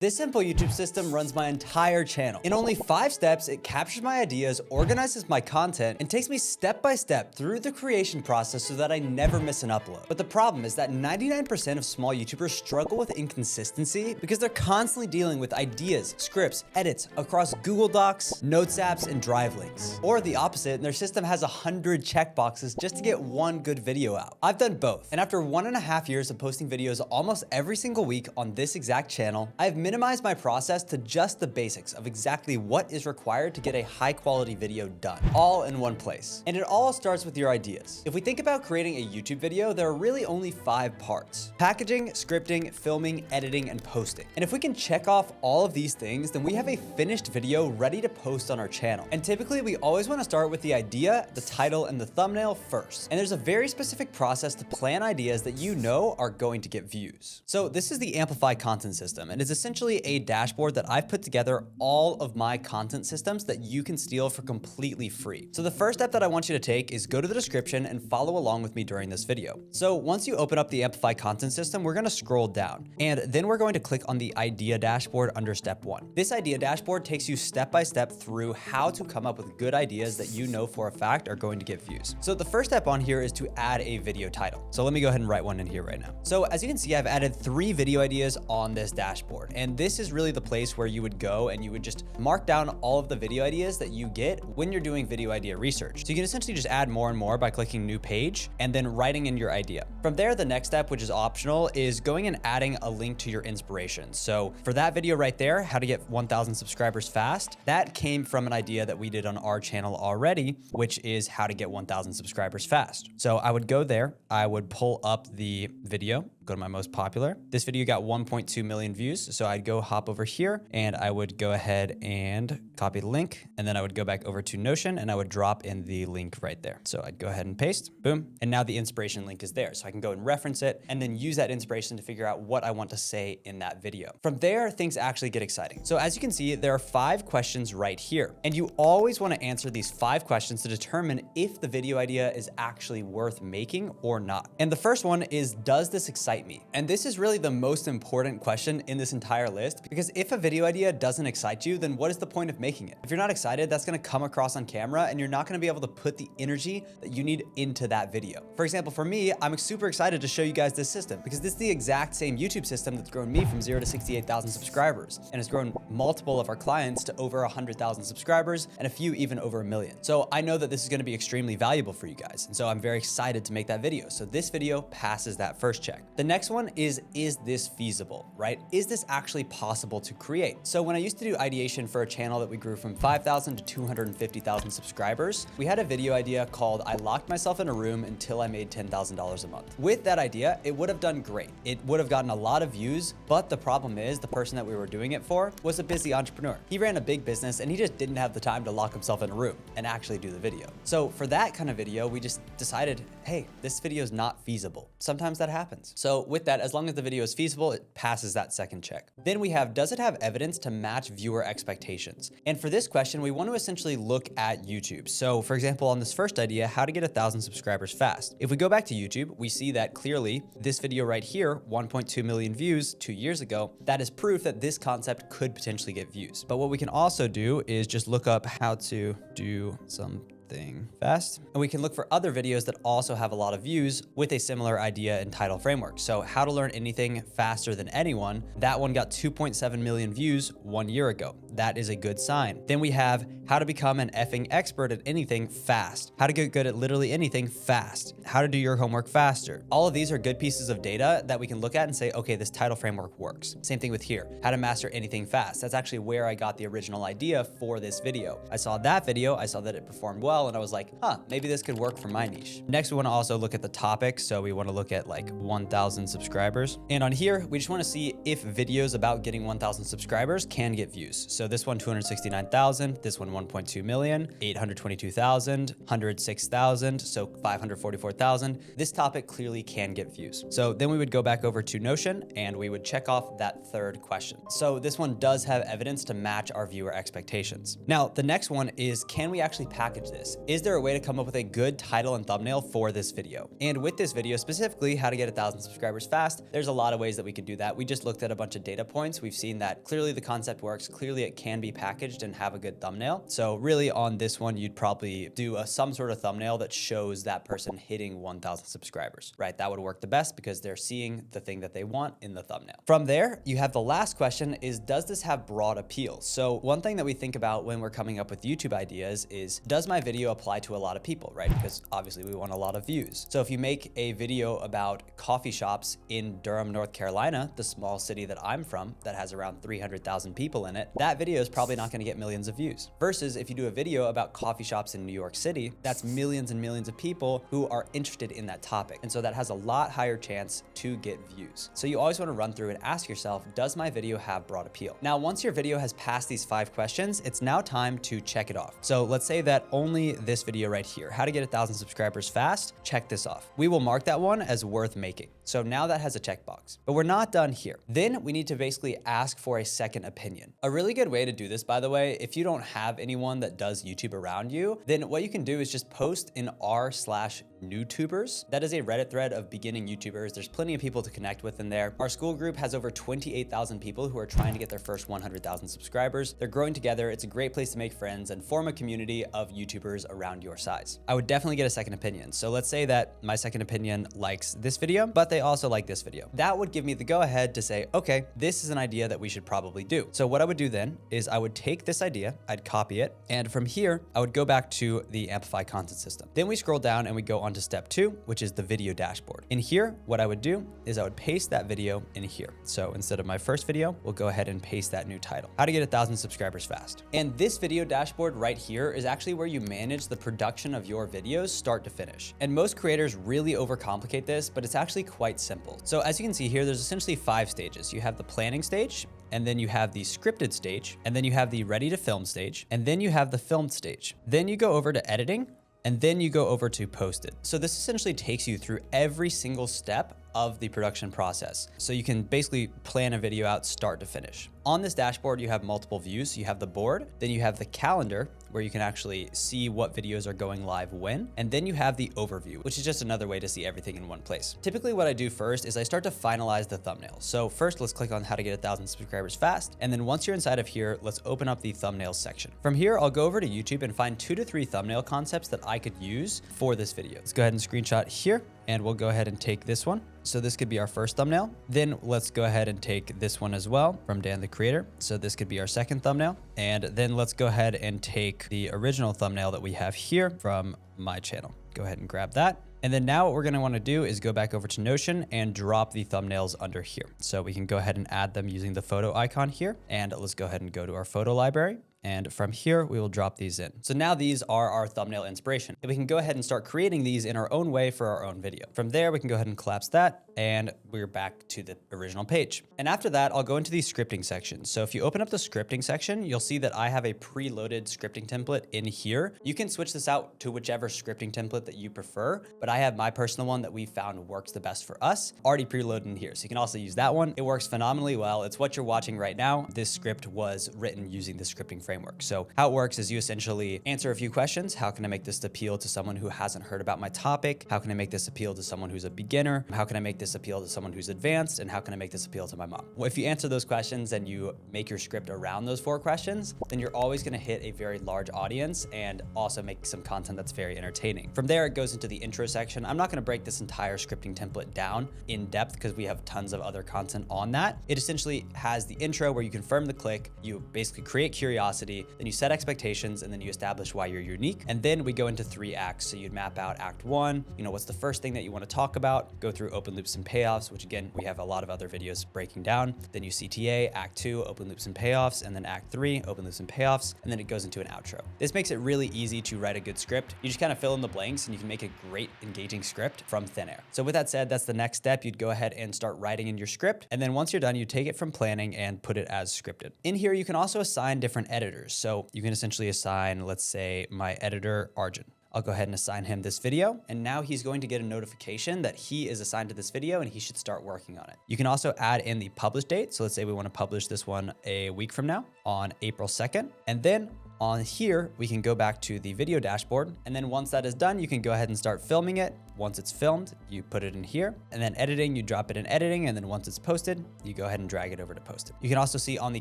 This simple YouTube system runs my entire channel. In only 5 steps, it captures my ideas, organizes my content, and takes me step by step through the creation process so that I never miss an upload. But the problem is that 99% of small YouTubers struggle with inconsistency because they're constantly dealing with ideas, scripts, edits across Google Docs, Notes apps, and Drive links. Or the opposite, their system has 100 checkboxes just to get one good video out. I've done both, and after 1.5 years of posting videos almost every single week on this exact channel, I've minimize my process to just the basics of exactly what is required to get a high quality video done, all in one place. And it all starts with your ideas. If we think about creating a YouTube video, there are really only 5 parts: packaging, scripting, filming, editing, and posting. And if we can check off all of these things, then we have a finished video ready to post on our channel. And typically we always want to start with the idea, the title, and the thumbnail first. And there's a very specific process to plan ideas that you know are going to get views. So this is the Amplify content system, and it's essentially a dashboard that I've put together all of my content systems that you can steal for completely free. So the first step that I want you to take is go to the description and follow along with me during this video. So once you open up the Amplify content system, we're going to scroll down, and then we're going to click on the idea dashboard under step 1. This idea dashboard takes you step by step through how to come up with good ideas that you know for a fact are going to get views. So the first step on here is to add a video title. So let me go ahead and write one in here right now. So as you can see, I've added 3 video ideas on this dashboard, and this is really the place where you would go and you would just mark down all of the video ideas that you get when you're doing video idea research. So you can essentially just add more and more by clicking new page and then writing in your idea. From there, the next step, which is optional, is going and adding a link to your inspiration. So for that video right there, how to get 1,000 subscribers fast, that came from an idea that we did on our channel already, which is how to get 1,000 subscribers fast. So I would go there, I would pull up the video, go to my most popular. This video got 1.2 million views. So I'd go hop over here and I would go ahead and copy the link. And then I would go back over to Notion and I would drop in the link right there. So I'd go ahead and paste, boom. And now the inspiration link is there. So I can go and reference it and then use that inspiration to figure out what I want to say in that video. From there, things actually get exciting. So as you can see, there are 5 questions right here. And you always want to answer these 5 questions to determine if the video idea is actually worth making or not. And the first one is, does this excite me? And this is really the most important question in this entire list, because if a video idea doesn't excite you, then what is the point of making it? If you're not excited, that's going to come across on camera and you're not going to be able to put the energy that you need into that video. For example, for me, I'm super excited to show you guys this system because this is the exact same YouTube system that's grown me from 0 to 68,000 subscribers and has grown multiple of our clients to over 100,000 subscribers and a few even over 1 million. So I know that this is going to be extremely valuable for you guys. And so I'm very excited to make that video. So this video passes that first check. The next one is this feasible, right? Is this actually possible to create? So when I used to do ideation for a channel that we grew from 5,000 to 250,000 subscribers, we had a video idea called I locked myself in a room until I made $10,000 a month. With that idea, it would have done great. It would have gotten a lot of views, but the problem is the person that we were doing it for was a busy entrepreneur. He ran a big business and he just didn't have the time to lock himself in a room and actually do the video. So for that kind of video, we just decided, hey, this video is not feasible. Sometimes that happens. So with that, as long as the video is feasible, it passes that second check. Then we have, does it have evidence to match viewer expectations? And for this question, we want to essentially look at YouTube. So for example, on this first idea, how to get 1,000 subscribers fast. If we go back to YouTube, we see that clearly this video right here, 1.2 million views 2 years ago, that is proof that this concept could potentially get views. But what we can also do is just look up how to do something fast. And we can look for other videos that also have a lot of views with a similar idea and title framework. So how to learn anything faster than anyone. That one got 2.7 million views 1 year ago. That is a good sign. Then we have how to become an effing expert at anything fast. How to get good at literally anything fast. How to do your homework faster. All of these are good pieces of data that we can look at and say, okay, this title framework works. Same thing with here. How to master anything fast. That's actually where I got the original idea for this video. I saw that video, I saw that it performed well, and I was like, maybe this could work for my niche. Next, we want to also look at the topic. So we want to look at like 1,000 subscribers. And on here, we just want to see if videos about getting 1,000 subscribers can get views. So this one, 269,000, this one, 1.2 million, 822,000, 106,000, so 544,000. This topic clearly can get views. So then we would go back over to Notion and we would check off that third question. So this one does have evidence to match our viewer expectations. Now, the next one is, can we actually package this? Is there a way to come up with a good title and thumbnail for this video? And with this video specifically, how to get 1,000 subscribers fast, there's a lot of ways that we could do that. We just looked at a bunch of data points. We've seen that clearly the concept works. Clearly it can be packaged and have a good thumbnail. So really on this one, you'd probably do some sort of thumbnail that shows that person hitting 1,000 subscribers, right? That would work the best because they're seeing the thing that they want in the thumbnail. From there, you have the last question is, does this have broad appeal? So one thing that we think about when we're coming up with YouTube ideas is, does my video apply to a lot of people, right? Because obviously we want a lot of views. So if you make a video about coffee shops in Durham, North Carolina, the small city that I'm from that has around 300,000 people in it, that video is probably not going to get millions of views. Versus if you do a video about coffee shops in New York City, that's millions and millions of people who are interested in that topic. And so that has a lot higher chance to get views. So you always want to run through and ask yourself, does my video have broad appeal? Now, once your video has passed these 5 questions, it's now time to check it off. So let's say that only this video right here, how to get 1,000 subscribers fast, check this off. We will mark that one as worth making. So now that has a checkbox, but we're not done here. Then we need to basically ask for a second opinion. A really good way to do this, by the way, if you don't have anyone that does YouTube around you, then what you can do is just post in r/newtubers. That is a Reddit thread of beginning YouTubers. There's plenty of people to connect with in there. Our school group has over 28,000 people who are trying to get their first 100,000 subscribers. They're growing together. It's a great place to make friends and form a community of YouTubers around your size. I would definitely get a second opinion. So let's say that my second opinion likes this video, but they also like this video. That would give me the go ahead to say, okay, this is an idea that we should probably do. So what I would do then is I would take this idea, I'd copy it, and from here, I would go back to the Amplify content system. Then we scroll down and we go on to step 2, which is the video dashboard. In here, what I would do is I would paste that video in here. So instead of my first video, we'll go ahead and paste that new title, how to get 1,000 subscribers fast. And this video dashboard right here is actually where you manage the production of your videos start to finish. And most creators really overcomplicate this, but it's actually quite simple. So as you can see here, there's essentially 5 stages. You have the planning stage, and then you have the scripted stage, and then you have the ready to film stage, and then you have the filmed stage. Then you go over to editing, and then you go over to posted. So this essentially takes you through every single step of the production process. So you can basically plan a video out start to finish. On this dashboard, you have multiple views. You have the board, then you have the calendar where you can actually see what videos are going live when, and then you have the overview, which is just another way to see everything in one place. Typically what I do first is I start to finalize the thumbnail. So first let's click on how to get 1,000 subscribers fast. And then once you're inside of here, let's open up the thumbnails section. From here, I'll go over to YouTube and find 2 to 3 thumbnail concepts that I could use for this video. Let's go ahead and screenshot here. And we'll go ahead and take this one. So this could be our first thumbnail. Then let's go ahead and take this one as well from Dan the Creator. So this could be our second thumbnail. And then let's go ahead and take the original thumbnail that we have here from my channel. Go ahead and grab that. And then now what we're gonna wanna do is go back over to Notion and drop the thumbnails under here. So we can go ahead and add them using the photo icon here. And let's go ahead and go to our photo library. And from here, we will drop these in. So now these are our thumbnail inspiration. And we can go ahead and start creating these in our own way for our own video. From there, we can go ahead and collapse that, and we're back to the original page. And after that, I'll go into the scripting section. So if you open up the scripting section, you'll see that I have a preloaded scripting template in here. You can switch this out to whichever scripting template that you prefer, but I have my personal one that we found works the best for us, already preloaded in here. So you can also use that one. It works phenomenally well. It's what you're watching right now. This script was written using the scripting framework. So how it works is you essentially answer a few questions. How can I make this appeal to someone who hasn't heard about my topic? How can I make this appeal to someone who's a beginner? How can I make this appeal to someone who's advanced? And how can I make this appeal to my mom? Well, if you answer those questions and you make your script around those 4 questions, then you're always gonna hit a very large audience and also make some content that's very entertaining. From there, it goes into the intro section. I'm not gonna break this entire scripting template down in depth because we have tons of other content on that. It essentially has the intro where you confirm the click, you basically create curiosity, curiosity, then you set expectations, and then you establish why you're unique. And then we go into 3 acts. So you'd map out act 1, what's the first thing that you want to talk about, go through open loops and payoffs, which again, we have a lot of other videos breaking down. Then you CTA, act 2, open loops and payoffs, and then act 3, open loops and payoffs, and then it goes into an outro. This makes it really easy to write a good script. You just kind of fill in the blanks and you can make a great engaging script from thin air. So with that said, that's the next step. You'd go ahead and start writing in your script. And then once you're done, you take it from planning and put it as scripted. In here, you can also assign different editors. So you can essentially assign, let's say, my editor, Arjun. I'll go ahead and assign him this video, and now he's going to get a notification that he is assigned to this video and he should start working on it. You can also add in the publish date. So let's say we want to publish this one a week from now on April 2nd. And then on here, we can go back to the video dashboard. And then once that is done, you can go ahead and start filming it. Once it's filmed, you put it in here, and then editing, you drop it in editing. And then once it's posted, you go ahead and drag it over to post it. You can also see on the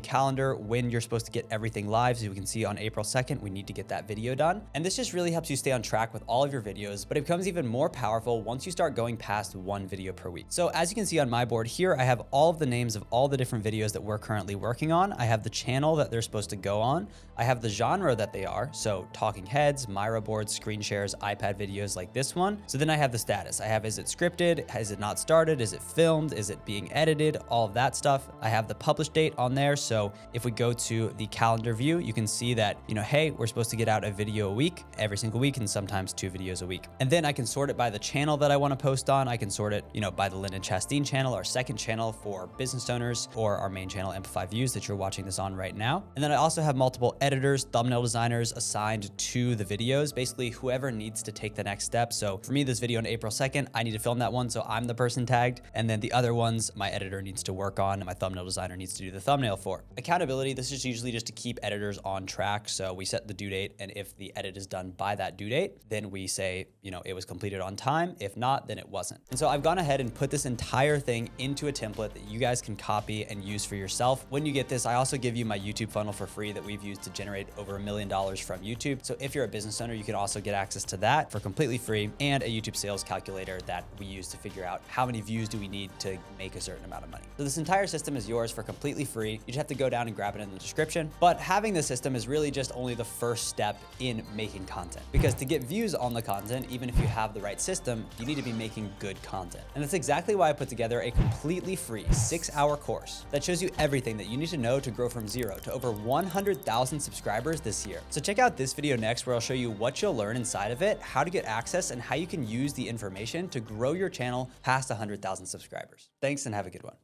calendar when you're supposed to get everything live. So you can see on April 2nd, we need to get that video done. And this just really helps you stay on track with all of your videos, but it becomes even more powerful once you start going past 1 video per week. So as you can see on my board here, I have all of the names of all the different videos that we're currently working on. I have the channel that they're supposed to go on. I have the genre that they are. So talking heads, Miro boards, screen shares, iPad videos like this one. So then I have the status. I have, is it scripted? Is it not started? Is it filmed? Is it being edited? All of that stuff. I have the publish date on there. So if we go to the calendar view, you can see that, hey, we're supposed to get out a video a week, every single week, and sometimes 2 videos a week. And then I can sort it by the channel that I want to post on. I can sort it, by the Lyndon Chastain channel, our second channel for business owners, or our main channel, Amplify Views, that you're watching this on right now. And then I also have multiple editors, thumbnail designers assigned to the videos, basically whoever needs to take the next step. So for me, this video on April 2nd, I need to film that one, so I'm the person tagged. And then the other ones, my editor needs to work on, and my thumbnail designer needs to do the thumbnail for. Accountability, this is usually just to keep editors on track. So we set the due date, and if the edit is done by that due date, then we say, it was completed on time. If not, then it wasn't. And so I've gone ahead and put this entire thing into a template that you guys can copy and use for yourself. When you get this, I also give you my YouTube funnel for free that we've used to generate over $1 million from YouTube. So if you're a business owner, you can also get access to that for completely free, and a YouTube sales calculator that we use to figure out how many views do we need to make a certain amount of money. So this entire system is yours for completely free. You just have to go down and grab it in the description. But having the system is really just only the first step in making content, because to get views on the content, even if you have the right system, you need to be making good content. And that's exactly why I put together a completely free 6-hour course that shows you everything that you need to know to grow from 0 to over 100,000 subscribers this year. So check out this video next, where I'll show you what you'll learn inside of it, how to get access, and how you can use the information to grow your channel past 100,000 subscribers. Thanks, and have a good one.